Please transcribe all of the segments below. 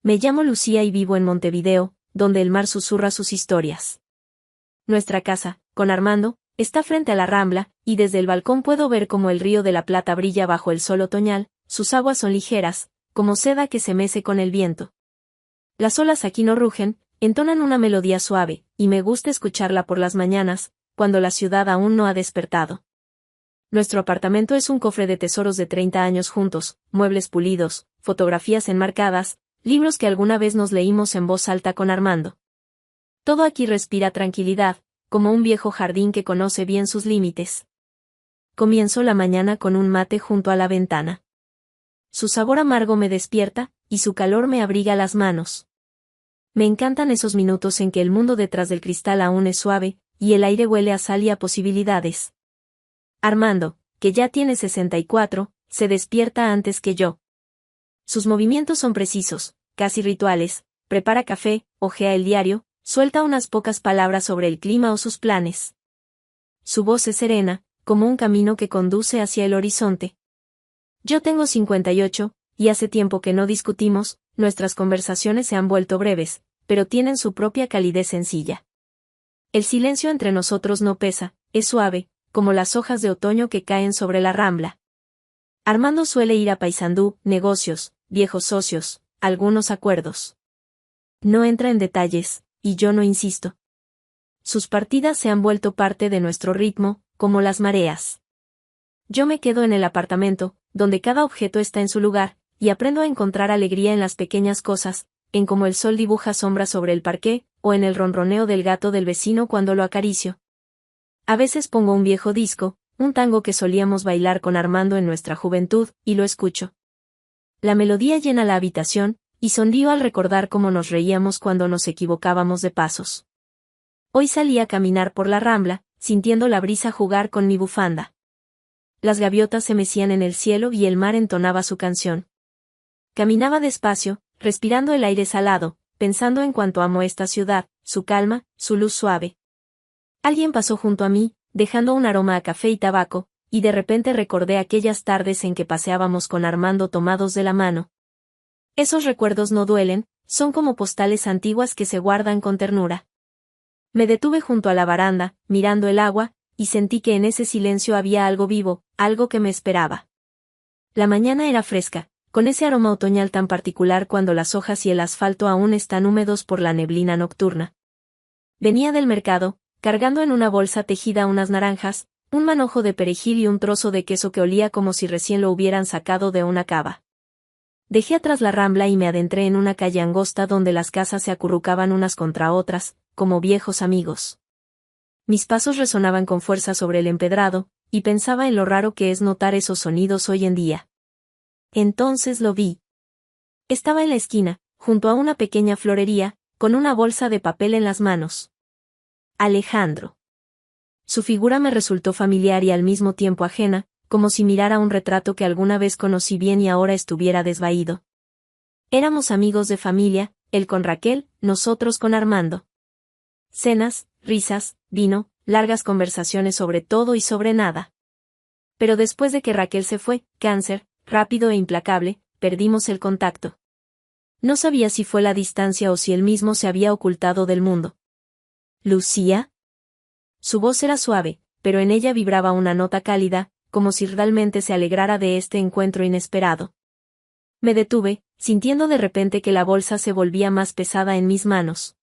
Me llamo Lucía y vivo en Montevideo, donde el mar susurra sus historias. Nuestra casa, con Armando, está frente a la Rambla, y desde el balcón puedo ver cómo el río de la Plata brilla bajo el sol otoñal, sus aguas son ligeras, como seda que se mece con el viento. Las olas aquí no rugen, entonan una melodía suave, y me gusta escucharla por las mañanas, cuando la ciudad aún no ha despertado. Nuestro apartamento es un cofre de tesoros de 30 años juntos, muebles pulidos, fotografías enmarcadas, libros que alguna vez nos leímos en voz alta con Armando. Todo aquí respira tranquilidad, como un viejo jardín que conoce bien sus límites. Comienzo la mañana con un mate junto a la ventana. Su sabor amargo me despierta, y su calor me abriga las manos. Me encantan esos minutos en que el mundo detrás del cristal aún es suave, y el aire huele a sal y a posibilidades. Armando, que ya tiene 64, se despierta antes que yo. Sus movimientos son precisos, casi rituales, prepara café, hojea el diario, suelta unas pocas palabras sobre el clima o sus planes. Su voz es serena, como un camino que conduce hacia el horizonte. Yo tengo 58, y hace tiempo que no discutimos, nuestras conversaciones se han vuelto breves, pero tienen su propia calidez sencilla. El silencio entre nosotros no pesa, es suave, como las hojas de otoño que caen sobre la Rambla. Armando suele ir a Paysandú, negocios, viejos socios, algunos acuerdos. No entra en detalles, y yo no insisto. Sus partidas se han vuelto parte de nuestro ritmo, como las mareas. Yo me quedo en el apartamento, donde cada objeto está en su lugar, y aprendo a encontrar alegría en las pequeñas cosas, en cómo el sol dibuja sombras sobre el parqué, o en el ronroneo del gato del vecino cuando lo acaricio. A veces pongo un viejo disco, un tango que solíamos bailar con Armando en nuestra juventud, y lo escucho. La melodía llena la habitación, y sonrío al recordar cómo nos reíamos cuando nos equivocábamos de pasos. Hoy salí a caminar por la Rambla, sintiendo la brisa jugar con mi bufanda. Las gaviotas se mecían en el cielo y el mar entonaba su canción. Caminaba despacio, respirando el aire salado, pensando en cuánto amo esta ciudad, su calma, su luz suave. Alguien pasó junto a mí, dejando un aroma a café y tabaco, y de repente recordé aquellas tardes en que paseábamos con Armando tomados de la mano. Esos recuerdos no duelen, son como postales antiguas que se guardan con ternura. Me detuve junto a la baranda, mirando el agua, y sentí que en ese silencio había algo vivo, algo que me esperaba. La mañana era fresca, con ese aroma otoñal tan particular cuando las hojas y el asfalto aún están húmedos por la neblina nocturna. Venía del mercado, cargando en una bolsa tejida unas naranjas, un manojo de perejil y un trozo de queso que olía como si recién lo hubieran sacado de una cava. Dejé atrás la Rambla y me adentré en una calle angosta donde las casas se acurrucaban unas contra otras, como viejos amigos. Mis pasos resonaban con fuerza sobre el empedrado, y pensaba en lo raro que es notar esos sonidos hoy en día. Entonces lo vi. Estaba en la esquina, junto a una pequeña florería, con una bolsa de papel en las manos. Alejandro. Su figura me resultó familiar y al mismo tiempo ajena, como si mirara un retrato que alguna vez conocí bien y ahora estuviera desvaído. Éramos amigos de familia, él con Raquel, nosotros con Armando. Cenas, risas, vino, largas conversaciones sobre todo y sobre nada. Pero después de que Raquel se fue, cáncer, rápido e implacable, perdimos el contacto. No sabía si fue la distancia o si él mismo se había ocultado del mundo. ¿Lucía? Su voz era suave, pero en ella vibraba una nota cálida, como si realmente se alegrara de este encuentro inesperado. Me detuve, sintiendo de repente que la bolsa se volvía más pesada en mis manos.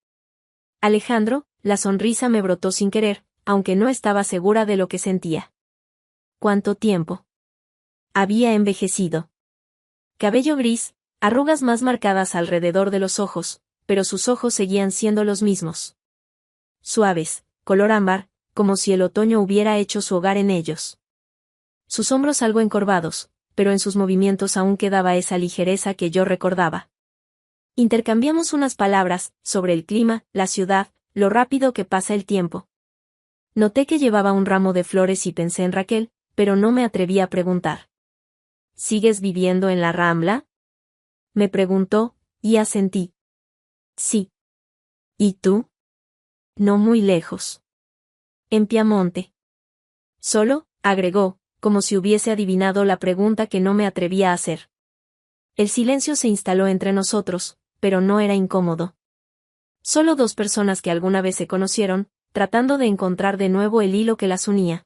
Alejandro, la sonrisa me brotó sin querer, aunque no estaba segura de lo que sentía. ¿Cuánto tiempo? Había envejecido. Cabello gris, arrugas más marcadas alrededor de los ojos, pero sus ojos seguían siendo los mismos. Suaves, color ámbar, como si el otoño hubiera hecho su hogar en ellos. Sus hombros algo encorvados, pero en sus movimientos aún quedaba esa ligereza que yo recordaba. Intercambiamos unas palabras, sobre el clima, la ciudad, lo rápido que pasa el tiempo. Noté que llevaba un ramo de flores y pensé en Raquel, pero no me atreví a preguntar. ¿Sigues viviendo en la Rambla? Me preguntó, y asentí. Sí. ¿Y tú? No muy lejos. En Piamonte. Solo, agregó, como si hubiese adivinado la pregunta que no me atrevía a hacer. El silencio se instaló entre nosotros, pero no era incómodo. Solo dos personas que alguna vez se conocieron, tratando de encontrar de nuevo el hilo que las unía.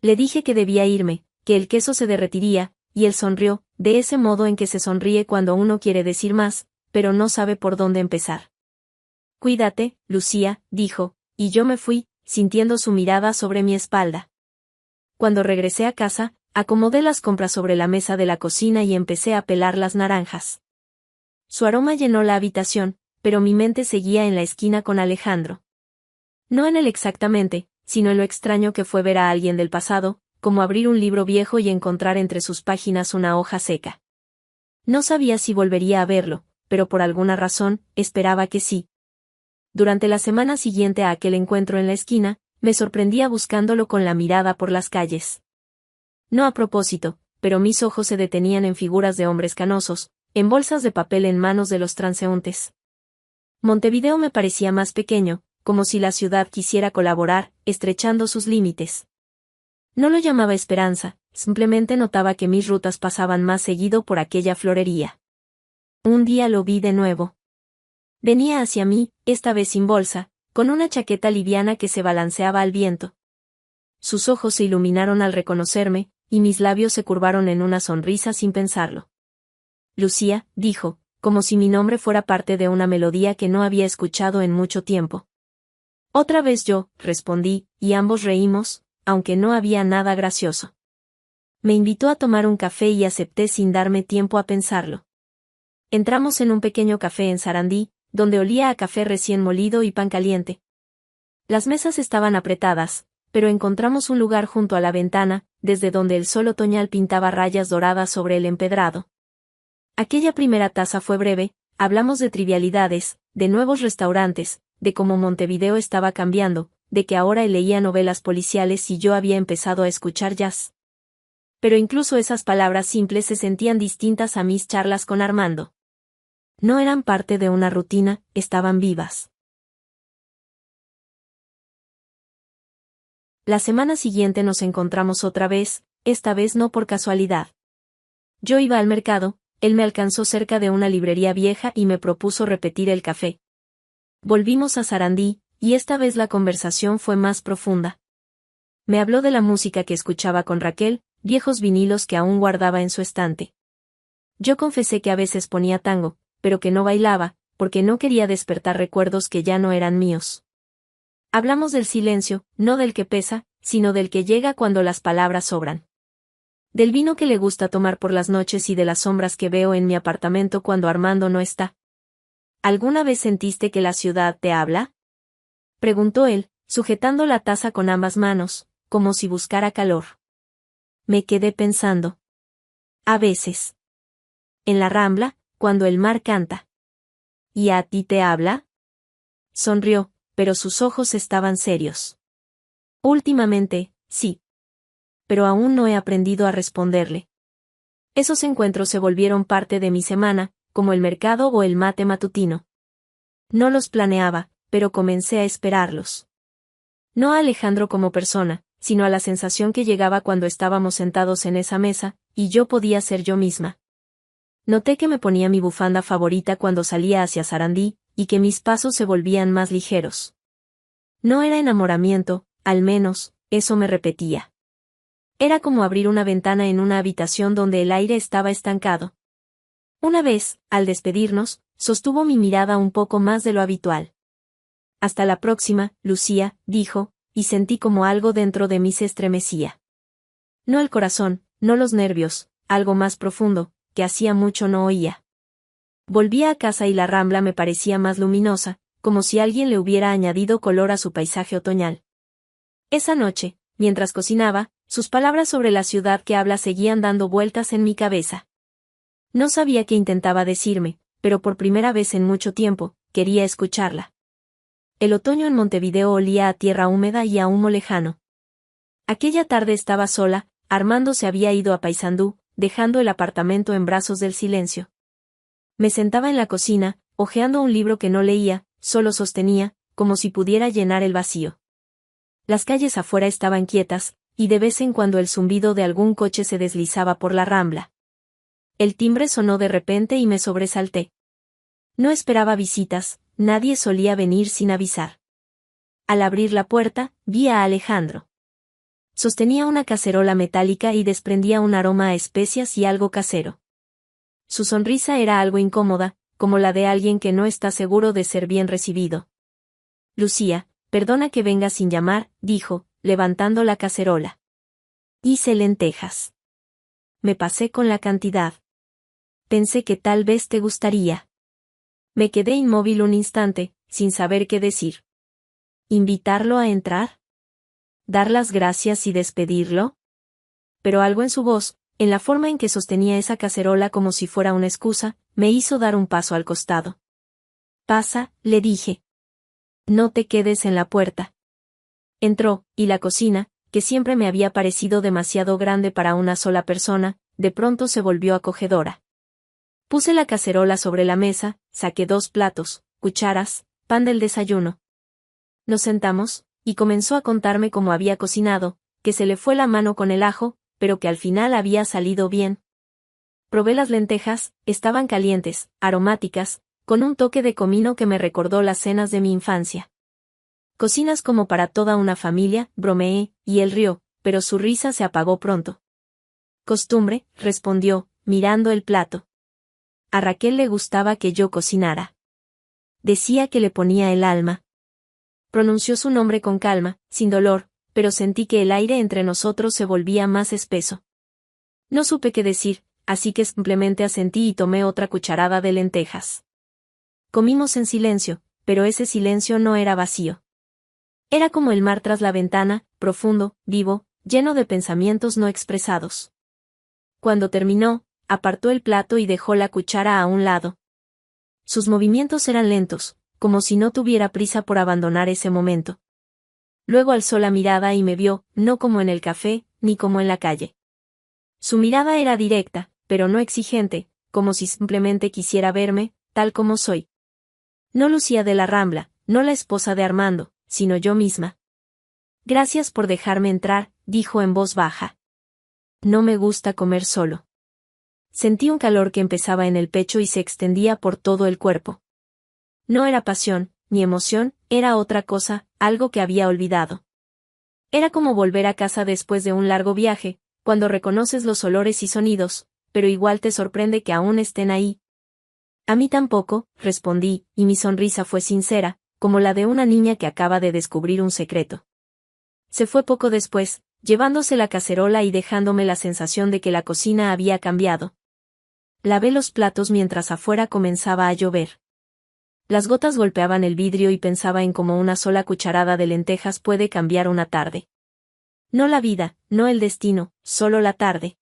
Le dije que debía irme, que el queso se derretiría, y él sonrió, de ese modo en que se sonríe cuando uno quiere decir más, pero no sabe por dónde empezar. Cuídate, Lucía, dijo, y yo me fui, sintiendo su mirada sobre mi espalda. Cuando regresé a casa, acomodé las compras sobre la mesa de la cocina y empecé a pelar las naranjas. Su aroma llenó la habitación, pero mi mente seguía en la esquina con Alejandro. No en él exactamente, sino en lo extraño que fue ver a alguien del pasado, como abrir un libro viejo y encontrar entre sus páginas una hoja seca. No sabía si volvería a verlo, pero por alguna razón, esperaba que sí. Durante la semana siguiente a aquel encuentro en la esquina, me sorprendía buscándolo con la mirada por las calles. No a propósito, pero mis ojos se detenían en figuras de hombres canosos, en bolsas de papel en manos de los transeúntes. Montevideo me parecía más pequeño, como si la ciudad quisiera colaborar, estrechando sus límites. No lo llamaba esperanza, simplemente notaba que mis rutas pasaban más seguido por aquella florería. Un día lo vi de nuevo. Venía hacia mí, esta vez sin bolsa, con una chaqueta liviana que se balanceaba al viento. Sus ojos se iluminaron al reconocerme, y mis labios se curvaron en una sonrisa sin pensarlo. Lucía, dijo, como si mi nombre fuera parte de una melodía que no había escuchado en mucho tiempo. Otra vez yo, respondí, y ambos reímos, aunque no había nada gracioso. Me invitó a tomar un café y acepté sin darme tiempo a pensarlo. Entramos en un pequeño café en Sarandí, donde olía a café recién molido y pan caliente. Las mesas estaban apretadas, pero encontramos un lugar junto a la ventana, desde donde el sol otoñal pintaba rayas doradas sobre el empedrado. Aquella primera taza fue breve, hablamos de trivialidades, de nuevos restaurantes, de cómo Montevideo estaba cambiando, de que ahora él leía novelas policiales y yo había empezado a escuchar jazz. Pero incluso esas palabras simples se sentían distintas a mis charlas con Armando. No eran parte de una rutina, estaban vivas. La semana siguiente nos encontramos otra vez, esta vez no por casualidad. Yo iba al mercado, él me alcanzó cerca de una librería vieja y me propuso repetir el café. Volvimos a Sarandí, y esta vez la conversación fue más profunda. Me habló de la música que escuchaba con Raquel, viejos vinilos que aún guardaba en su estante. Yo confesé que a veces ponía tango, pero que no bailaba, porque no quería despertar recuerdos que ya no eran míos. Hablamos del silencio, no del que pesa, sino del que llega cuando las palabras sobran. Del vino que le gusta tomar por las noches y de las sombras que veo en mi apartamento cuando Armando no está. ¿Alguna vez sentiste que la ciudad te habla?, preguntó él, sujetando la taza con ambas manos, como si buscara calor. Me quedé pensando. A veces. En la Rambla, cuando el mar canta. ¿Y a ti te habla? Sonrió, pero sus ojos estaban serios. Últimamente, sí. Pero aún no he aprendido a responderle. Esos encuentros se volvieron parte de mi semana, como el mercado o el mate matutino. No los planeaba, pero comencé a esperarlos. No a Alejandro como persona, sino a la sensación que llegaba cuando estábamos sentados en esa mesa, y yo podía ser yo misma. Noté que me ponía mi bufanda favorita cuando salía hacia Sarandí, y que mis pasos se volvían más ligeros. No era enamoramiento, al menos, eso me repetía. Era como abrir una ventana en una habitación donde el aire estaba estancado. Una vez, al despedirnos, sostuvo mi mirada un poco más de lo habitual. Hasta la próxima, Lucía, dijo, y sentí como algo dentro de mí se estremecía. No el corazón, no los nervios, algo más profundo, que hacía mucho no oía. Volvía a casa y la Rambla me parecía más luminosa, como si alguien le hubiera añadido color a su paisaje otoñal. Esa noche, mientras cocinaba, sus palabras sobre la ciudad que habla seguían dando vueltas en mi cabeza. No sabía qué intentaba decirme, pero por primera vez en mucho tiempo, quería escucharla. El otoño en Montevideo olía a tierra húmeda y a humo lejano. Aquella tarde estaba sola, Armando se había ido a Paysandú, dejando el apartamento en brazos del silencio. Me sentaba en la cocina, hojeando un libro que no leía, solo sostenía, como si pudiera llenar el vacío. Las calles afuera estaban quietas, y de vez en cuando el zumbido de algún coche se deslizaba por la Rambla. El timbre sonó de repente y me sobresalté. No esperaba visitas, nadie solía venir sin avisar. Al abrir la puerta, vi a Alejandro. Sostenía una cacerola metálica y desprendía un aroma a especias y algo casero. Su sonrisa era algo incómoda, como la de alguien que no está seguro de ser bien recibido. Lucía, perdona que venga sin llamar, dijo, levantando la cacerola. Hice lentejas. Me pasé con la cantidad. Pensé que tal vez te gustaría. Me quedé inmóvil un instante, sin saber qué decir. ¿Invitarlo a entrar? ¿Dar las gracias y despedirlo? Pero algo en su voz, en la forma en que sostenía esa cacerola como si fuera una excusa, me hizo dar un paso al costado. Pasa, le dije. No te quedes en la puerta. Entró, y la cocina, que siempre me había parecido demasiado grande para una sola persona, de pronto se volvió acogedora. Puse la cacerola sobre la mesa, saqué 2 platos, cucharas, pan del desayuno. Nos sentamos, y comenzó a contarme cómo había cocinado, que se le fue la mano con el ajo, pero que al final había salido bien. Probé las lentejas, estaban calientes, aromáticas, con un toque de comino que me recordó las cenas de mi infancia. Cocinas como para toda una familia, bromeé, y él rió, pero su risa se apagó pronto. Costumbre, respondió, mirando el plato. A Raquel le gustaba que yo cocinara. Decía que le ponía el alma. Pronunció su nombre con calma, sin dolor, pero sentí que el aire entre nosotros se volvía más espeso. No supe qué decir, así que simplemente asentí y tomé otra cucharada de lentejas. Comimos en silencio, pero ese silencio no era vacío. Era como el mar tras la ventana, profundo, vivo, lleno de pensamientos no expresados. Cuando terminó, apartó el plato y dejó la cuchara a un lado. Sus movimientos eran lentos, como si no tuviera prisa por abandonar ese momento. Luego alzó la mirada y me vio, no como en el café, ni como en la calle. Su mirada era directa, pero no exigente, como si simplemente quisiera verme, tal como soy. No Lucía de la Rambla, no la esposa de Armando, sino yo misma. Gracias por dejarme entrar, dijo en voz baja. No me gusta comer solo. Sentí un calor que empezaba en el pecho y se extendía por todo el cuerpo. No era pasión, ni emoción, era otra cosa, algo que había olvidado. Era como volver a casa después de un largo viaje, cuando reconoces los olores y sonidos, pero igual te sorprende que aún estén ahí. A mí tampoco, respondí, y mi sonrisa fue sincera, como la de una niña que acaba de descubrir un secreto. Se fue poco después, llevándose la cacerola y dejándome la sensación de que la cocina había cambiado. Lavé los platos mientras afuera comenzaba a llover. Las gotas golpeaban el vidrio y pensaba en cómo una sola cucharada de lentejas puede cambiar una tarde. No la vida, no el destino, solo la tarde.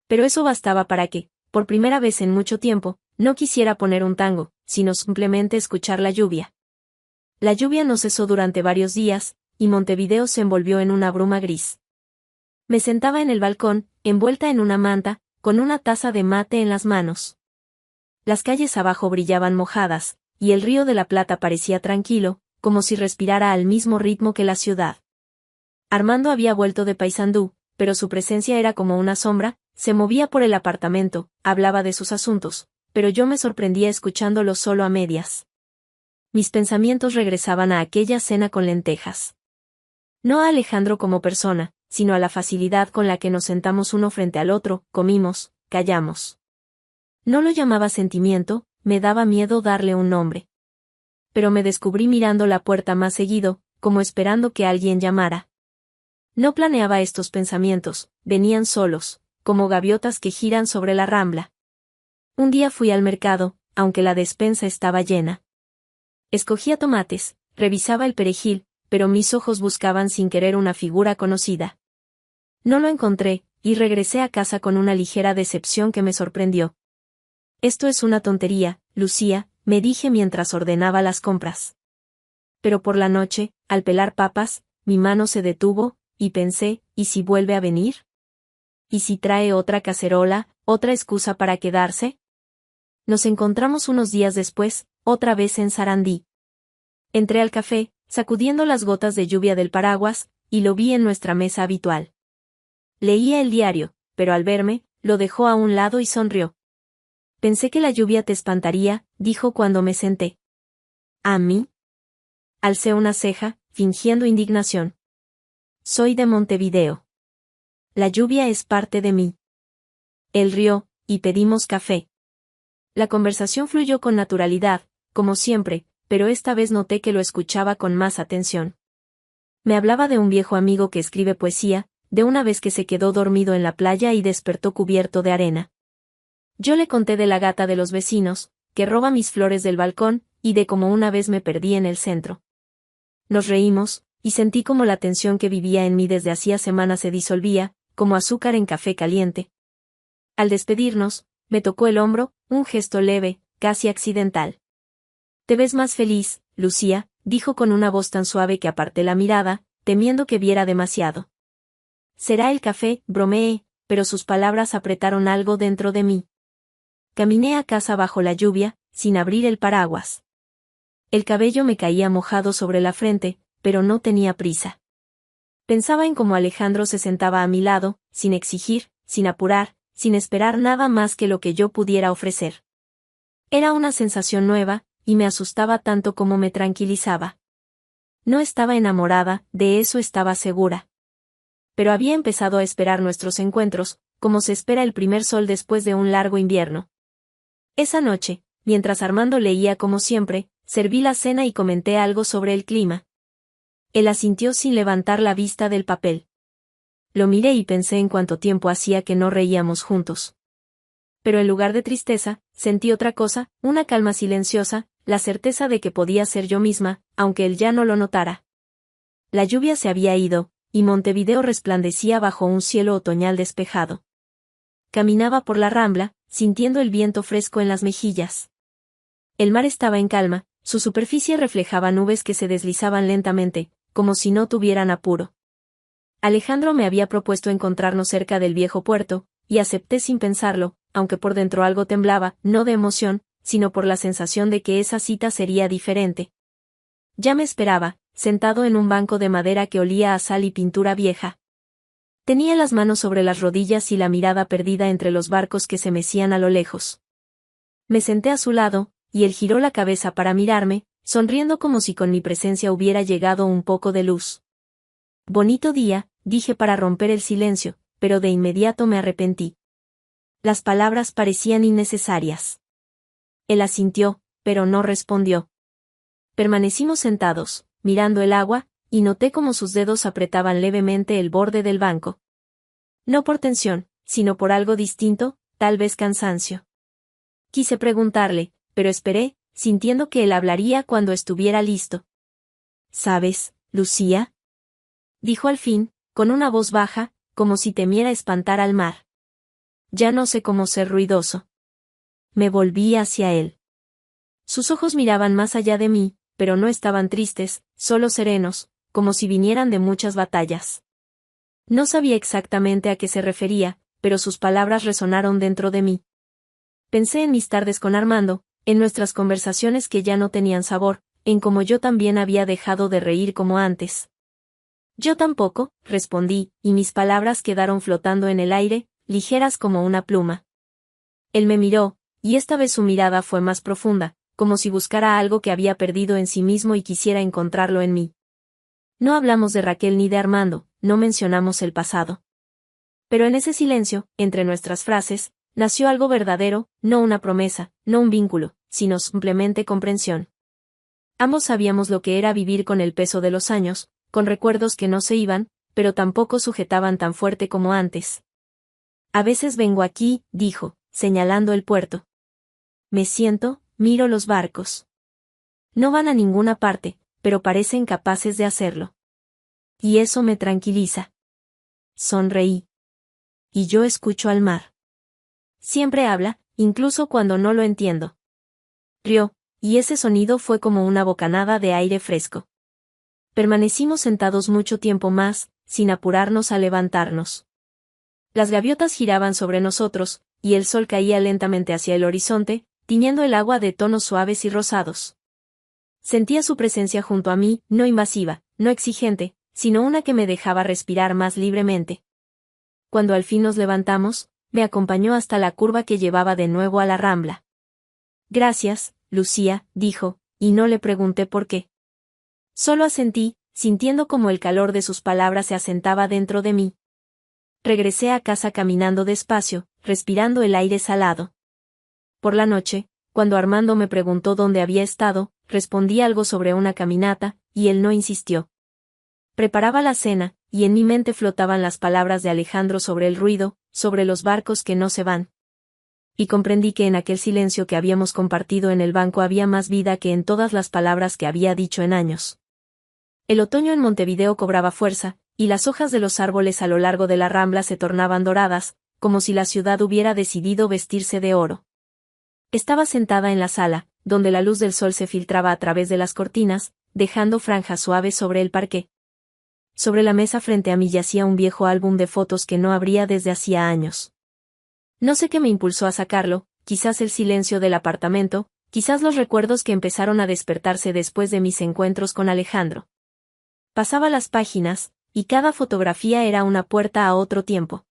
Pero eso bastaba para que, por primera vez en mucho tiempo, no quisiera poner un tango, sino simplemente escuchar la lluvia. La lluvia no cesó durante varios días, y Montevideo se envolvió en una bruma gris. Me sentaba en el balcón, envuelta en una manta, con una taza de mate en las manos. Las calles abajo brillaban mojadas, y el río de la Plata parecía tranquilo, como si respirara al mismo ritmo que la ciudad. Armando había vuelto de Paysandú, pero su presencia era como una sombra, se movía por el apartamento, hablaba de sus asuntos, pero yo me sorprendía escuchándolo solo a medias. Mis pensamientos regresaban a aquella cena con lentejas. No a Alejandro como persona, sino a la facilidad con la que nos sentamos uno frente al otro, comimos, callamos. No lo llamaba sentimiento, me daba miedo darle un nombre. Pero me descubrí mirando la puerta más seguido, como esperando que alguien llamara. No planeaba estos pensamientos, venían solos, como gaviotas que giran sobre la rambla. Un día fui al mercado, aunque la despensa estaba llena. Escogía tomates, revisaba el perejil, pero mis ojos buscaban sin querer una figura conocida. No lo encontré, y regresé a casa con una ligera decepción que me sorprendió. Esto es una tontería, Lucía, me dije mientras ordenaba las compras. Pero por la noche, al pelar papas, mi mano se detuvo, y pensé, ¿y si vuelve a venir? ¿Y si trae otra cacerola, otra excusa para quedarse? Nos encontramos unos días después, otra vez en Sarandí. Entré al café, sacudiendo las gotas de lluvia del paraguas, y lo vi en nuestra mesa habitual. Leía el diario, pero al verme, lo dejó a un lado y sonrió. Pensé que la lluvia te espantaría, dijo cuando me senté. ¿A mí? Alcé una ceja, fingiendo indignación. Soy de Montevideo. La lluvia es parte de mí. Él rió, y pedimos café. La conversación fluyó con naturalidad, como siempre, pero esta vez noté que lo escuchaba con más atención. Me hablaba de un viejo amigo que escribe poesía, de una vez que se quedó dormido en la playa y despertó cubierto de arena. Yo le conté de la gata de los vecinos, que roba mis flores del balcón, y de cómo una vez me perdí en el centro. Nos reímos, y sentí como la tensión que vivía en mí desde hacía semanas se disolvía, como azúcar en café caliente. Al despedirnos, me tocó el hombro, un gesto leve, casi accidental. «Te ves más feliz, Lucía», dijo con una voz tan suave que aparté la mirada, temiendo que viera demasiado. «Será el café», bromeé, pero sus palabras apretaron algo dentro de mí. Caminé a casa bajo la lluvia, sin abrir el paraguas. El cabello me caía mojado sobre la frente, pero no tenía prisa. Pensaba en cómo Alejandro se sentaba a mi lado, sin exigir, sin apurar, sin esperar nada más que lo que yo pudiera ofrecer. Era una sensación nueva, y me asustaba tanto como me tranquilizaba. No estaba enamorada, de eso estaba segura. Pero había empezado a esperar nuestros encuentros, como se espera el primer sol después de un largo invierno. Esa noche, mientras Armando leía como siempre, serví la cena y comenté algo sobre el clima. Él asintió sin levantar la vista del papel. Lo miré y pensé en cuánto tiempo hacía que no reíamos juntos. Pero en lugar de tristeza, sentí otra cosa, una calma silenciosa, la certeza de que podía ser yo misma, aunque él ya no lo notara. La lluvia se había ido, y Montevideo resplandecía bajo un cielo otoñal despejado. Caminaba por la rambla, sintiendo el viento fresco en las mejillas. El mar estaba en calma, su superficie reflejaba nubes que se deslizaban lentamente, como si no tuvieran apuro. Alejandro me había propuesto encontrarnos cerca del viejo puerto, y acepté sin pensarlo, aunque por dentro algo temblaba, no de emoción, sino por la sensación de que esa cita sería diferente. Ya me esperaba, sentado en un banco de madera que olía a sal y pintura vieja. Tenía las manos sobre las rodillas y la mirada perdida entre los barcos que se mecían a lo lejos. Me senté a su lado, y él giró la cabeza para mirarme, sonriendo como si con mi presencia hubiera llegado un poco de luz. «Bonito día», dije para romper el silencio, pero de inmediato me arrepentí. Las palabras parecían innecesarias. Él asintió, pero no respondió. Permanecimos sentados, mirando el agua, y noté cómo sus dedos apretaban levemente el borde del banco. No por tensión, sino por algo distinto, tal vez cansancio. Quise preguntarle, pero esperé, sintiendo que él hablaría cuando estuviera listo. «¿Sabes, Lucía?», dijo al fin, con una voz baja, como si temiera espantar al mar. Ya no sé cómo ser ruidoso. Me volví hacia él. Sus ojos miraban más allá de mí, pero no estaban tristes, solo serenos, como si vinieran de muchas batallas. No sabía exactamente a qué se refería, pero sus palabras resonaron dentro de mí. Pensé en mis tardes con Armando, en nuestras conversaciones que ya no tenían sabor, en cómo yo también había dejado de reír como antes. «Yo tampoco», respondí, y mis palabras quedaron flotando en el aire, ligeras como una pluma. Él me miró, y esta vez su mirada fue más profunda, como si buscara algo que había perdido en sí mismo y quisiera encontrarlo en mí. No hablamos de Raquel ni de Armando, no mencionamos el pasado. Pero en ese silencio, entre nuestras frases, nació algo verdadero, no una promesa, no un vínculo, sino simplemente comprensión. Ambos sabíamos lo que era vivir con el peso de los años, con recuerdos que no se iban, pero tampoco sujetaban tan fuerte como antes. «A veces vengo aquí», dijo, señalando el puerto. «Me siento, miro los barcos. No van a ninguna parte, pero parecen capaces de hacerlo. Y eso me tranquiliza». Sonreí. «Y yo escucho al mar. Siempre habla, incluso cuando no lo entiendo». Rió, y ese sonido fue como una bocanada de aire fresco. Permanecimos sentados mucho tiempo más, sin apurarnos a levantarnos. Las gaviotas giraban sobre nosotros, y el sol caía lentamente hacia el horizonte, tiñendo el agua de tonos suaves y rosados. Sentía su presencia junto a mí, no invasiva, no exigente, sino una que me dejaba respirar más libremente. Cuando al fin nos levantamos, me acompañó hasta la curva que llevaba de nuevo a la rambla. «Gracias», Lucía, dijo, y no le pregunté por qué. Solo asentí, sintiendo como el calor de sus palabras se asentaba dentro de mí. Regresé a casa caminando despacio, respirando el aire salado. Por la noche, cuando Armando me preguntó dónde había estado, respondí algo sobre una caminata, y él no insistió. Preparaba la cena, y en mi mente flotaban las palabras de Alejandro sobre el ruido, sobre los barcos que no se van. Y comprendí que en aquel silencio que habíamos compartido en el banco había más vida que en todas las palabras que había dicho en años. El otoño en Montevideo cobraba fuerza, y las hojas de los árboles a lo largo de la Rambla se tornaban doradas, como si la ciudad hubiera decidido vestirse de oro. Estaba sentada en la sala, donde la luz del sol se filtraba a través de las cortinas, dejando franjas suaves sobre el parqué. Sobre la mesa frente a mí yacía un viejo álbum de fotos que no abría desde hacía años. No sé qué me impulsó a sacarlo, quizás el silencio del apartamento, quizás los recuerdos que empezaron a despertarse después de mis encuentros con Alejandro. Pasaba las páginas, y cada fotografía era una puerta a otro tiempo.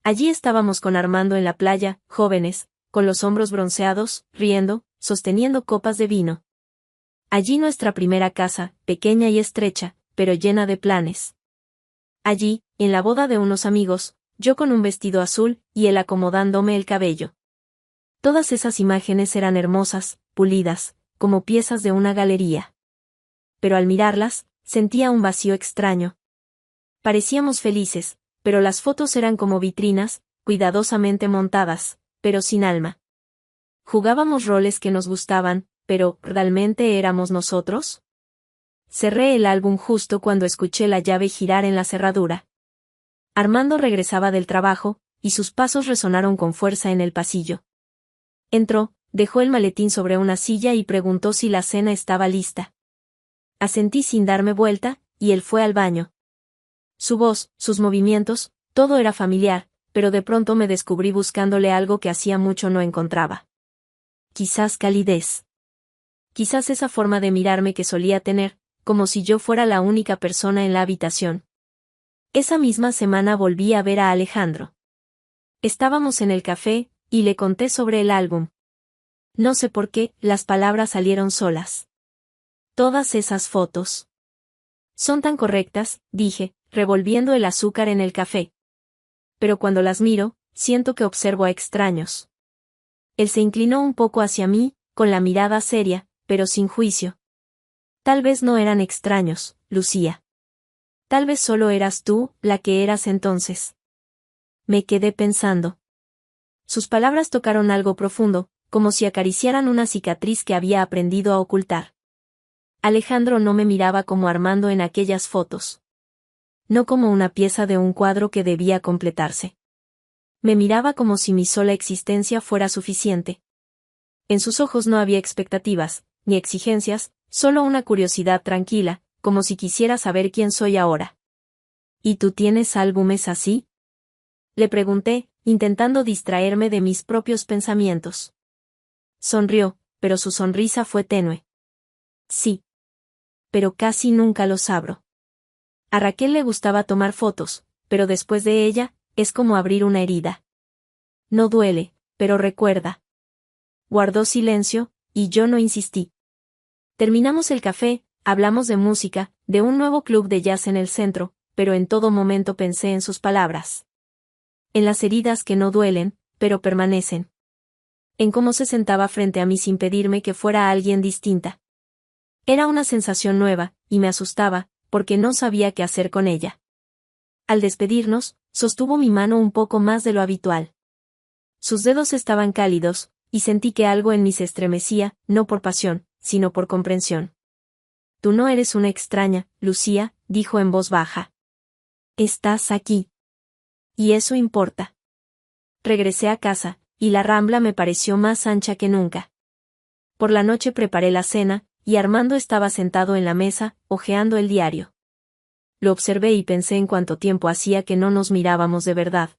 Allí estábamos con Armando en la playa, jóvenes, con los hombros bronceados, riendo, sosteniendo copas de vino. Allí nuestra primera casa, pequeña y estrecha, pero llena de planes. Allí, en la boda de unos amigos, yo con un vestido azul, y él acomodándome el cabello. Todas esas imágenes eran hermosas, pulidas, como piezas de una galería. Pero al mirarlas, sentía un vacío extraño. Parecíamos felices, pero las fotos eran como vitrinas, cuidadosamente montadas, pero sin alma. Jugábamos roles que nos gustaban, pero ¿realmente éramos nosotros? Cerré el álbum justo cuando escuché la llave girar en la cerradura. Armando regresaba del trabajo, y sus pasos resonaron con fuerza en el pasillo. Entró, dejó el maletín sobre una silla y preguntó si la cena estaba lista. Asentí sin darme vuelta, y él fue al baño. Su voz, sus movimientos, todo era familiar, pero de pronto me descubrí buscándole algo que hacía mucho no encontraba. Quizás calidez. Quizás esa forma de mirarme que solía tener, como si yo fuera la única persona en la habitación. Esa misma semana volví a ver a Alejandro. Estábamos en el café, y le conté sobre el álbum. No sé por qué, las palabras salieron solas. Todas esas fotos. Son tan correctas, dije, revolviendo el azúcar en el café. Pero cuando las miro, siento que observo a extraños. Él se inclinó un poco hacia mí, con la mirada seria, pero sin juicio. Tal vez no eran extraños, Lucía. Tal vez solo eras tú, la que eras entonces. Me quedé pensando. Sus palabras tocaron algo profundo, como si acariciaran una cicatriz que había aprendido a ocultar. Alejandro no me miraba como Armando en aquellas fotos. No como una pieza de un cuadro que debía completarse. Me miraba como si mi sola existencia fuera suficiente. En sus ojos no había expectativas, ni exigencias, solo una curiosidad tranquila, como si quisiera saber quién soy ahora. ¿Y tú tienes álbumes así? Le pregunté, intentando distraerme de mis propios pensamientos. Sonrió, pero su sonrisa fue tenue. Sí. Pero casi nunca los abro. A Raquel le gustaba tomar fotos, pero después de ella, es como abrir una herida. No duele, pero recuerda. Guardó silencio, y yo no insistí. Terminamos el café, hablamos de música, de un nuevo club de jazz en el centro, pero en todo momento pensé en sus palabras. En las heridas que no duelen, pero permanecen. En cómo se sentaba frente a mí sin pedirme que fuera alguien distinta. Era una sensación nueva, y me asustaba, porque no sabía qué hacer con ella. Al despedirnos, sostuvo mi mano un poco más de lo habitual. Sus dedos estaban cálidos, y sentí que algo en mí se estremecía, no por pasión, sino por comprensión. Tú no eres una extraña, Lucía, dijo en voz baja. Estás aquí. Y eso importa. Regresé a casa, y la Rambla me pareció más ancha que nunca. Por la noche preparé la cena, y Armando estaba sentado en la mesa, hojeando el diario. Lo observé y pensé en cuánto tiempo hacía que no nos mirábamos de verdad.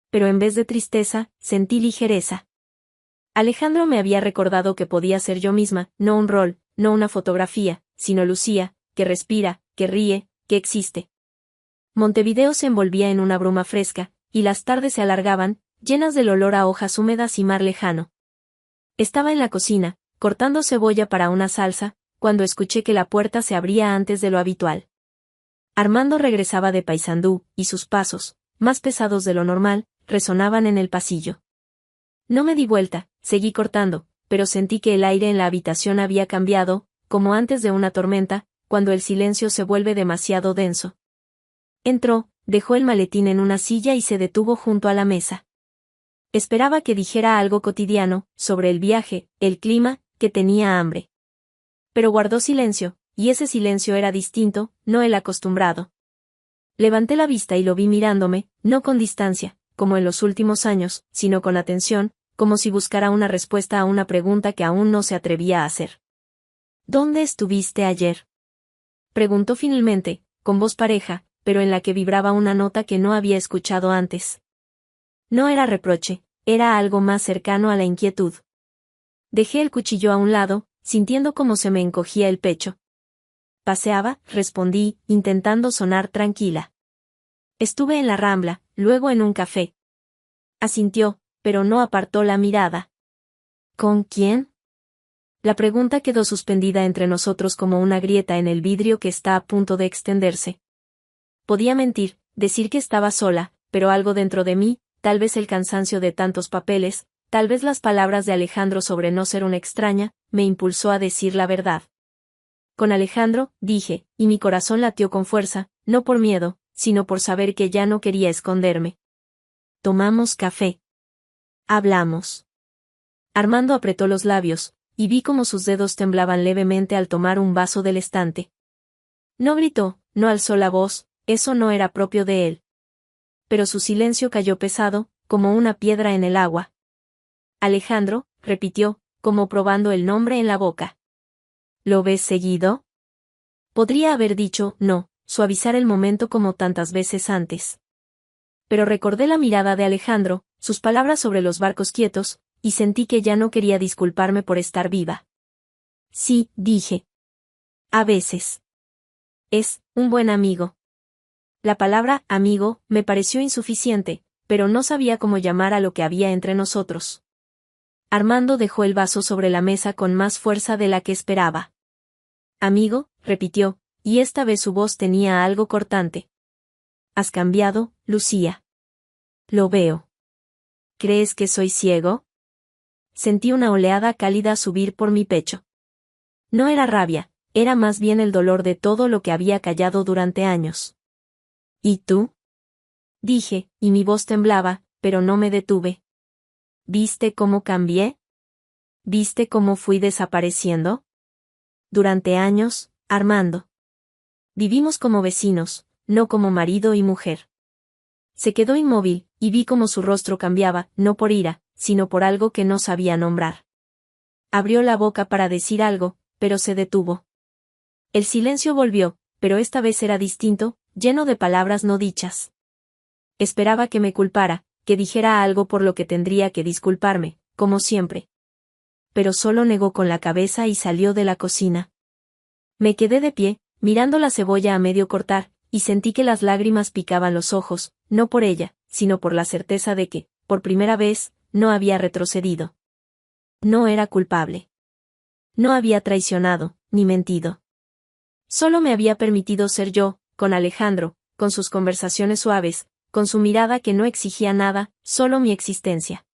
Pero en vez de tristeza, sentí ligereza. Alejandro me había recordado que podía ser yo misma, no un rol, no una fotografía, sino Lucía, que respira, que ríe, que existe. Montevideo se envolvía en una bruma fresca, y las tardes se alargaban, llenas del olor a hojas húmedas y mar lejano. Estaba en la cocina, cortando cebolla para una salsa, cuando escuché que la puerta se abría antes de lo habitual. Armando regresaba de Paysandú, y sus pasos, más pesados de lo normal, resonaban en el pasillo. No me di vuelta, seguí cortando, pero sentí que el aire en la habitación había cambiado, como antes de una tormenta, cuando el silencio se vuelve demasiado denso. Entró, dejó el maletín en una silla y se detuvo junto a la mesa. Esperaba que dijera algo cotidiano, sobre el viaje, el clima, que tenía hambre. Pero guardó silencio, y ese silencio era distinto, no el acostumbrado. Levanté la vista y lo vi mirándome, no con distancia, como en los últimos años, sino con atención, como si buscara una respuesta a una pregunta que aún no se atrevía a hacer. ¿Dónde estuviste ayer?, preguntó finalmente, con voz pareja, pero en la que vibraba una nota que no había escuchado antes. No era reproche, era algo más cercano a la inquietud. Dejé el cuchillo a un lado, sintiendo cómo se me encogía el pecho. Paseaba, respondí, intentando sonar tranquila. Estuve en la Rambla, luego en un café. Asintió, pero no apartó la mirada. ¿Con quién? La pregunta quedó suspendida entre nosotros como una grieta en el vidrio que está a punto de extenderse. Podía mentir, decir que estaba sola, pero algo dentro de mí, tal vez el cansancio de tantos papeles, tal vez las palabras de Alejandro sobre no ser una extraña, me impulsó a decir la verdad. Con Alejandro, dije, y mi corazón latió con fuerza, no por miedo, sino por saber que ya no quería esconderme. Tomamos café. Hablamos. Armando apretó los labios, y vi cómo sus dedos temblaban levemente al tomar un vaso del estante. No gritó, no alzó la voz, eso no era propio de él. Pero su silencio cayó pesado, como una piedra en el agua. Alejandro, repitió, como probando el nombre en la boca. ¿Lo ves seguido? Podría haber dicho, no, suavizar el momento como tantas veces antes. Pero recordé la mirada de Alejandro, sus palabras sobre los barcos quietos, y sentí que ya no quería disculparme por estar viva. Sí, dije. A veces. Es un buen amigo. La palabra amigo me pareció insuficiente, pero no sabía cómo llamar a lo que había entre nosotros. Armando dejó el vaso sobre la mesa con más fuerza de la que esperaba. Amigo, repitió, y esta vez su voz tenía algo cortante. Has cambiado, Lucía. Lo veo. ¿Crees que soy ciego? Sentí una oleada cálida subir por mi pecho. No era rabia, era más bien el dolor de todo lo que había callado durante años. ¿Y tú? Dije, y mi voz temblaba, pero no me detuve. ¿Viste cómo cambié? ¿Viste cómo fui desapareciendo? Durante años, Armando. Vivimos como vecinos, no como marido y mujer. Se quedó inmóvil, y vi cómo su rostro cambiaba, no por ira, sino por algo que no sabía nombrar. Abrió la boca para decir algo, pero se detuvo. El silencio volvió, pero esta vez era distinto, lleno de palabras no dichas. Esperaba que me culpara, que dijera algo por lo que tendría que disculparme, como siempre. Pero solo negó con la cabeza y salió de la cocina. Me quedé de pie, mirando la cebolla a medio cortar, y sentí que las lágrimas picaban los ojos, no por ella, sino por la certeza de que, por primera vez, no había retrocedido. No era culpable. No había traicionado, ni mentido. Solo me había permitido ser yo, con Alejandro, con sus conversaciones suaves, con su mirada que no exigía nada, solo mi existencia.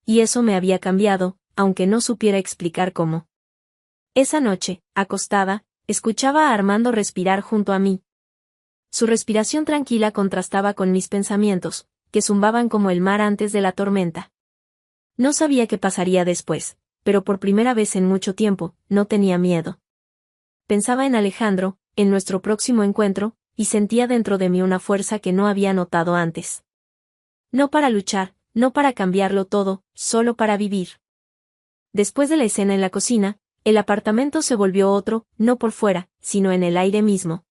Y eso me había cambiado, aunque no supiera explicar cómo. Esa noche, acostada, escuchaba a Armando respirar junto a mí. Su respiración tranquila contrastaba con mis pensamientos, que zumbaban como el mar antes de la tormenta. No sabía qué pasaría después, pero por primera vez en mucho tiempo, no tenía miedo. Pensaba en Alejandro, en nuestro próximo encuentro, y sentía dentro de mí una fuerza que no había notado antes. No para luchar, no para cambiarlo todo, solo para vivir. Después de la escena en la cocina, el apartamento se volvió otro, no por fuera, sino en el aire mismo.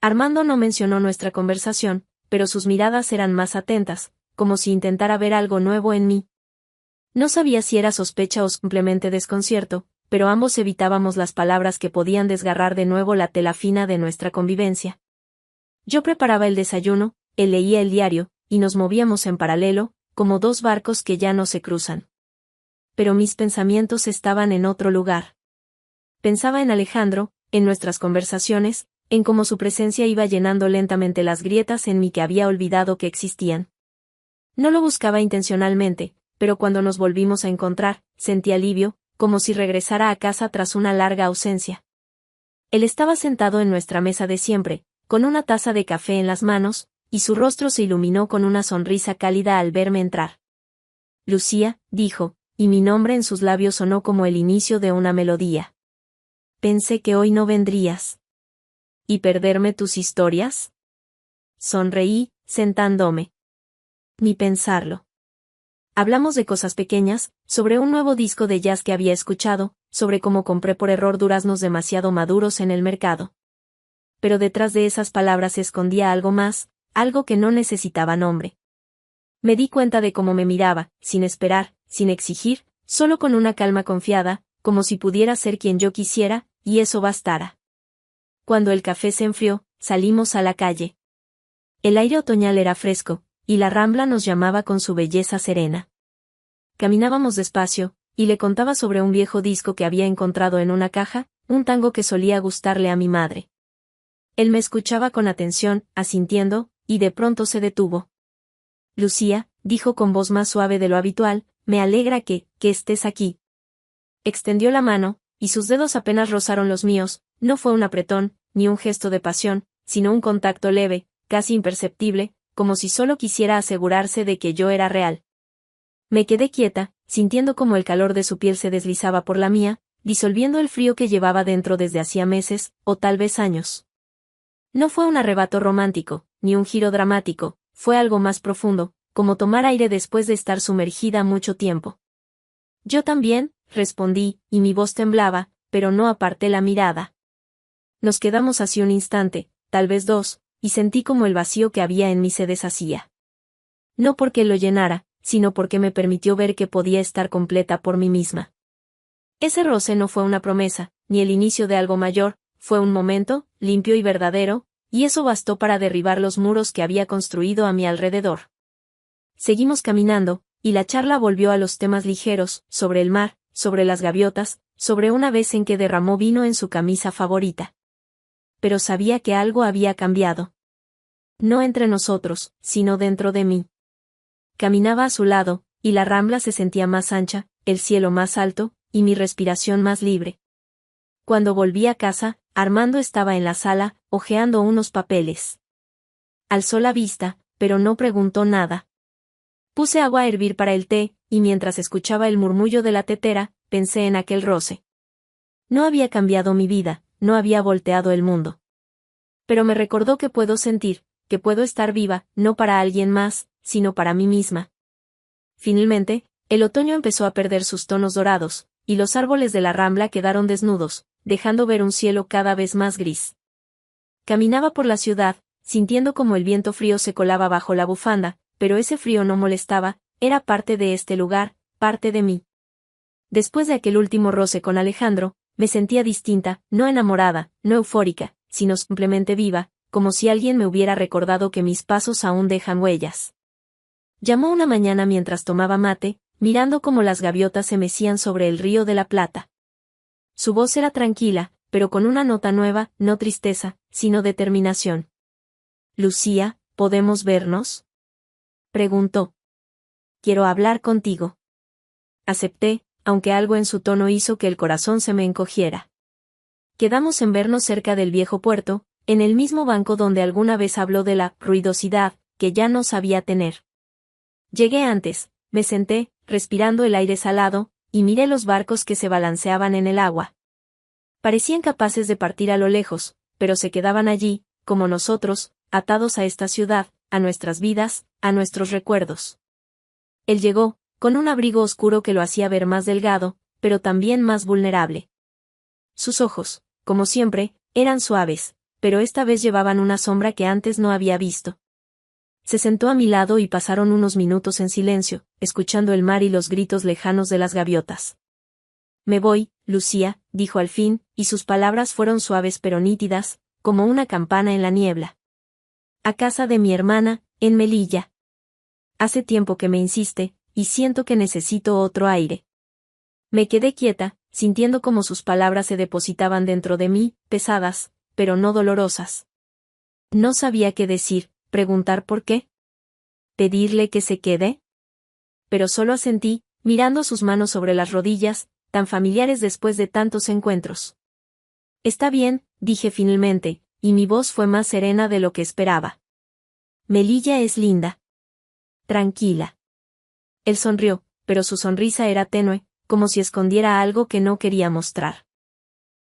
Armando no mencionó nuestra conversación, pero sus miradas eran más atentas, como si intentara ver algo nuevo en mí. No sabía si era sospecha o simplemente desconcierto, pero ambos evitábamos las palabras que podían desgarrar de nuevo la tela fina de nuestra convivencia. Yo preparaba el desayuno, él leía el diario, y nos movíamos en paralelo, como dos barcos que ya no se cruzan. pero mis pensamientos estaban en otro lugar. Pensaba en Alejandro, en nuestras conversaciones, en cómo su presencia iba llenando lentamente las grietas en mí que había olvidado que existían. No lo buscaba intencionalmente, pero cuando nos volvimos a encontrar, sentí alivio, como si regresara a casa tras una larga ausencia. Él estaba sentado en nuestra mesa de siempre, con una taza de café en las manos, y su rostro se iluminó con una sonrisa cálida al verme entrar. Lucía, dijo, y mi nombre en sus labios sonó como el inicio de una melodía. Pensé que hoy no vendrías. ¿Y perderme tus historias? Sonreí, sentándome. Ni pensarlo. Hablamos de cosas pequeñas, sobre un nuevo disco de jazz que había escuchado, sobre cómo compré por error duraznos demasiado maduros en el mercado. Pero detrás de esas palabras se escondía algo más, algo que no necesitaba nombre. Me di cuenta de cómo me miraba, sin esperar, sin exigir, solo con una calma confiada, como si pudiera ser quien yo quisiera, y eso bastara. Cuando el café se enfrió, salimos a la calle. El aire otoñal era fresco, y la Rambla nos llamaba con su belleza serena. Caminábamos despacio, y le contaba sobre un viejo disco que había encontrado en una caja, un tango que solía gustarle a mi madre. Él me escuchaba con atención, asintiendo, y de pronto se detuvo. Lucía, dijo con voz más suave de lo habitual, me alegra que estés aquí. Extendió la mano, y sus dedos apenas rozaron los míos, no fue un apretón, ni un gesto de pasión, sino un contacto leve, casi imperceptible, como si solo quisiera asegurarse de que yo era real. Me quedé quieta, sintiendo como el calor de su piel se deslizaba por la mía, disolviendo el frío que llevaba dentro desde hacía meses, o tal vez años. No fue un arrebato romántico, ni un giro dramático, fue algo más profundo, como tomar aire después de estar sumergida mucho tiempo. Yo también, respondí, y mi voz temblaba, pero no aparté la mirada. Nos quedamos así un instante, tal vez dos, y sentí como el vacío que había en mí se deshacía. No porque lo llenara, sino porque me permitió ver que podía estar completa por mí misma. Ese roce no fue una promesa, ni el inicio de algo mayor, fue un momento, limpio y verdadero, y eso bastó para derribar los muros que había construido a mi alrededor. Seguimos caminando, y la charla volvió a los temas ligeros, sobre el mar, sobre las gaviotas, sobre una vez en que derramó vino en su camisa favorita. Pero sabía que algo había cambiado. No entre nosotros, sino dentro de mí. Caminaba a su lado, y la Rambla se sentía más ancha, el cielo más alto, y mi respiración más libre. Cuando volví a casa, Armando estaba en la sala, hojeando unos papeles. Alzó la vista, pero no preguntó nada. Puse agua a hervir para el té, y mientras escuchaba el murmullo de la tetera, pensé en aquel roce. No había cambiado mi vida, no había volteado el mundo. Pero me recordó que puedo sentir, que puedo estar viva, no para alguien más, sino para mí misma. Finalmente, el otoño empezó a perder sus tonos dorados, y los árboles de la Rambla quedaron desnudos, dejando ver un cielo cada vez más gris. Caminaba por la ciudad, sintiendo como el viento frío se colaba bajo la bufanda, pero ese frío no molestaba, era parte de este lugar, parte de mí. Después de aquel último roce con Alejandro, me sentía distinta, no enamorada, no eufórica, sino simplemente viva, como si alguien me hubiera recordado que mis pasos aún dejan huellas. Llamó una mañana mientras tomaba mate, mirando cómo las gaviotas se mecían sobre el río de la Plata. Su voz era tranquila, pero con una nota nueva, no tristeza, sino determinación. Lucía, ¿podemos vernos? Preguntó. Quiero hablar contigo. Acepté, aunque algo en su tono hizo que el corazón se me encogiera. Quedamos en vernos cerca del viejo puerto, en el mismo banco donde alguna vez habló de la ruidosidad que ya no sabía tener. Llegué antes, me senté, respirando el aire salado, y miré los barcos que se balanceaban en el agua. Parecían capaces de partir a lo lejos, pero se quedaban allí, como nosotros, atados a esta ciudad, a nuestras vidas, a nuestros recuerdos. Él llegó, con un abrigo oscuro que lo hacía ver más delgado, pero también más vulnerable. Sus ojos, como siempre, eran suaves, pero esta vez llevaban una sombra que antes no había visto. Se sentó a mi lado y pasaron unos minutos en silencio, escuchando el mar y los gritos lejanos de las gaviotas. Me voy, Lucía, dijo al fin, y sus palabras fueron suaves pero nítidas, como una campana en la niebla. A casa de mi hermana, en Melilla. Hace tiempo que me insiste, y siento que necesito otro aire. Me quedé quieta, sintiendo como sus palabras se depositaban dentro de mí, pesadas, pero no dolorosas. No sabía qué decir, preguntar por qué. ¿Pedirle que se quede? Pero solo asentí, mirando sus manos sobre las rodillas, tan familiares después de tantos encuentros. Está bien, dije finalmente, y mi voz fue más serena de lo que esperaba. Melilla es linda. Tranquila. Él sonrió, pero su sonrisa era tenue, como si escondiera algo que no quería mostrar.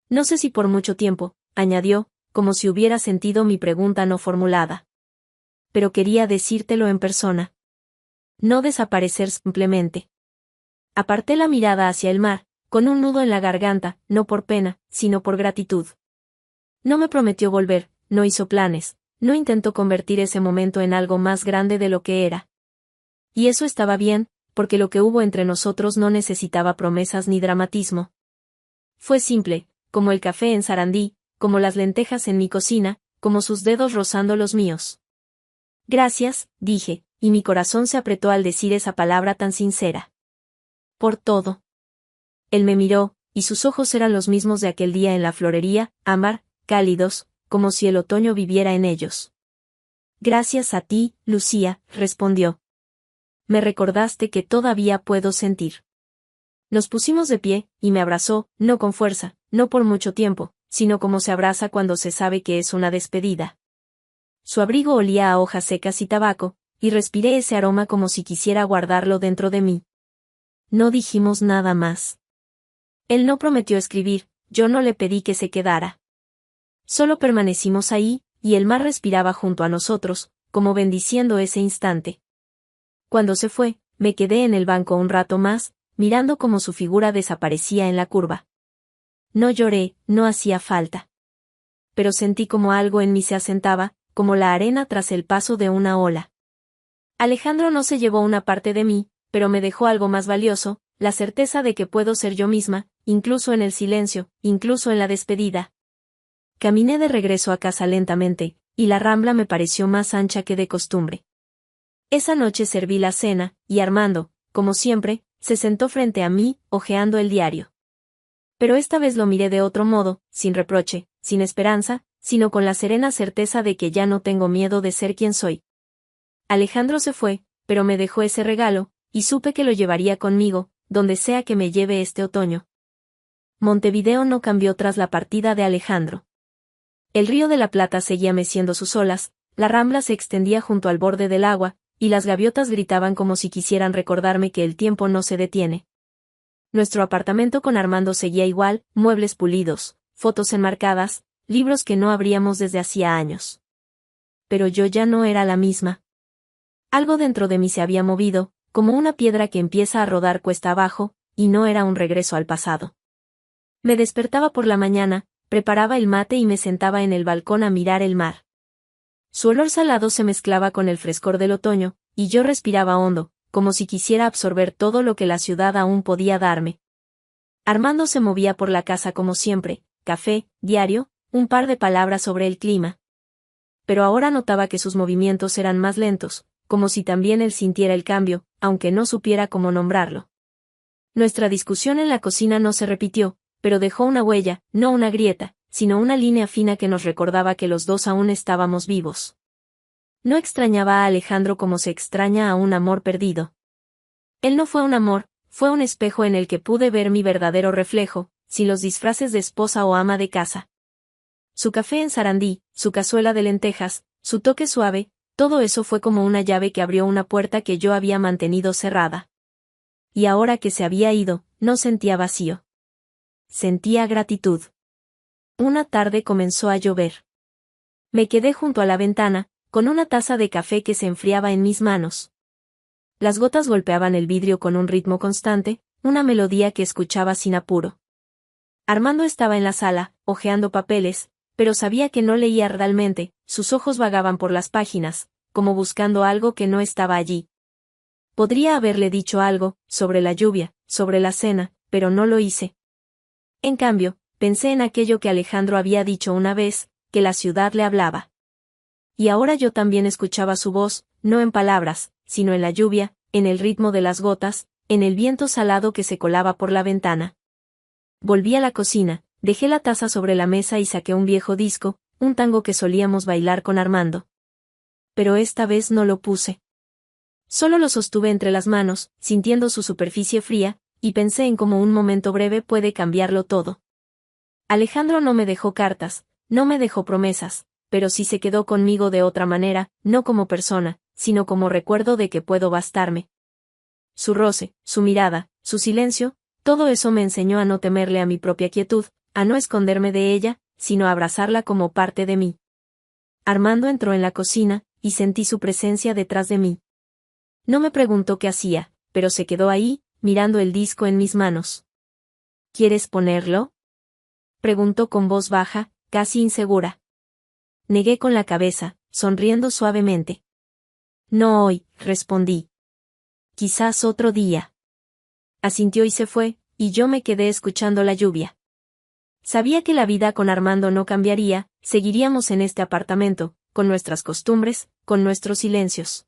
No sé si por mucho tiempo, añadió, como si hubiera sentido mi pregunta no formulada. Pero quería decírtelo en persona. No desaparecer simplemente. Aparté la mirada hacia el mar, con un nudo en la garganta, no por pena, sino por gratitud. No me prometió volver, no hizo planes, no intentó convertir ese momento en algo más grande de lo que era. Y eso estaba bien, porque lo que hubo entre nosotros no necesitaba promesas ni dramatismo. Fue simple, como el café en Sarandí, como las lentejas en mi cocina, como sus dedos rozando los míos. Gracias, dije, y mi corazón se apretó al decir esa palabra tan sincera. Por todo. Él me miró, y sus ojos eran los mismos de aquel día en la florería, ámbar, cálidos, como si el otoño viviera en ellos. Gracias a ti, Lucía, respondió. Me recordaste que todavía puedo sentir. Nos pusimos de pie, y me abrazó, no con fuerza, no por mucho tiempo, sino como se abraza cuando se sabe que es una despedida. Su abrigo olía a hojas secas y tabaco, y respiré ese aroma como si quisiera guardarlo dentro de mí. No dijimos nada más. Él no prometió escribir, yo no le pedí que se quedara. Solo permanecimos ahí, y el mar respiraba junto a nosotros, como bendiciendo ese instante. Cuando se fue, me quedé en el banco un rato más, mirando cómo su figura desaparecía en la curva. No lloré, no hacía falta. Pero sentí como algo en mí se asentaba, como la arena tras el paso de una ola. Alejandro no se llevó una parte de mí, pero me dejó algo más valioso, la certeza de que puedo ser yo misma, incluso en el silencio, incluso en la despedida. Caminé de regreso a casa lentamente, y la Rambla me pareció más ancha que de costumbre. Esa noche serví la cena, y Armando, como siempre, se sentó frente a mí, hojeando el diario. Pero esta vez lo miré de otro modo, sin reproche, sin esperanza, sino con la serena certeza de que ya no tengo miedo de ser quien soy. Alejandro se fue, pero me dejó ese regalo, y supe que lo llevaría conmigo, donde sea que me lleve este otoño. Montevideo no cambió tras la partida de Alejandro. El río de la Plata seguía meciendo sus olas, la Rambla se extendía junto al borde del agua, y las gaviotas gritaban como si quisieran recordarme que el tiempo no se detiene. Nuestro apartamento con Armando seguía igual, muebles pulidos, fotos enmarcadas, libros que no abríamos desde hacía años. Pero yo ya no era la misma. Algo dentro de mí se había movido, como una piedra que empieza a rodar cuesta abajo, y no era un regreso al pasado. Me despertaba por la mañana, preparaba el mate y me sentaba en el balcón a mirar el mar. Su olor salado se mezclaba con el frescor del otoño, y yo respiraba hondo, como si quisiera absorber todo lo que la ciudad aún podía darme. Armando se movía por la casa como siempre, café, diario, un par de palabras sobre el clima. Pero ahora notaba que sus movimientos eran más lentos, como si también él sintiera el cambio, aunque no supiera cómo nombrarlo. Nuestra discusión en la cocina no se repitió, pero dejó una huella, no una grieta, sino una línea fina que nos recordaba que los dos aún estábamos vivos. No extrañaba a Alejandro como se extraña a un amor perdido. Él no fue un amor, fue un espejo en el que pude ver mi verdadero reflejo, sin los disfraces de esposa o ama de casa. Su café en Sarandí, su cazuela de lentejas, su toque suave, todo eso fue como una llave que abrió una puerta que yo había mantenido cerrada. Y ahora que se había ido, no sentía vacío. Sentía gratitud. Una tarde comenzó a llover. Me quedé junto a la ventana, con una taza de café que se enfriaba en mis manos. Las gotas golpeaban el vidrio con un ritmo constante, una melodía que escuchaba sin apuro. Armando estaba en la sala, hojeando papeles, pero sabía que no leía realmente, sus ojos vagaban por las páginas, como buscando algo que no estaba allí. Podría haberle dicho algo, sobre la lluvia, sobre la cena, pero no lo hice. En cambio, pensé en aquello que Alejandro había dicho una vez, que la ciudad le hablaba. Y ahora yo también escuchaba su voz, no en palabras, sino en la lluvia, en el ritmo de las gotas, en el viento salado que se colaba por la ventana. Volví a la cocina, dejé la taza sobre la mesa y saqué un viejo disco, un tango que solíamos bailar con Armando. Pero esta vez no lo puse. Solo lo sostuve entre las manos, sintiendo su superficie fría, y pensé en cómo un momento breve puede cambiarlo todo. Alejandro no me dejó cartas, no me dejó promesas, pero sí se quedó conmigo de otra manera, no como persona, sino como recuerdo de que puedo bastarme. Su roce, su mirada, su silencio, todo eso me enseñó a no temerle a mi propia quietud, a no esconderme de ella, sino a abrazarla como parte de mí. Armando entró en la cocina, y sentí su presencia detrás de mí. No me preguntó qué hacía, pero se quedó ahí, mirando el disco en mis manos. ¿Quieres ponerlo?, preguntó con voz baja, casi insegura. Negué con la cabeza, sonriendo suavemente. No hoy, respondí. Quizás otro día. Asintió y se fue, y yo me quedé escuchando la lluvia. Sabía que la vida con Armando no cambiaría, seguiríamos en este apartamento, con nuestras costumbres, con nuestros silencios.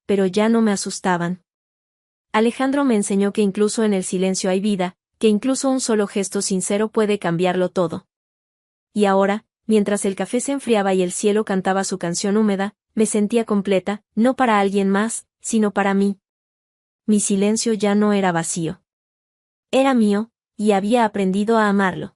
Pero ya no me asustaban. Alejandro me enseñó que incluso en el silencio hay vida, que incluso un solo gesto sincero puede cambiarlo todo. Y ahora, mientras el café se enfriaba y el cielo cantaba su canción húmeda, me sentía completa, no para alguien más, sino para mí. Mi silencio ya no era vacío. Era mío, y había aprendido a amarlo.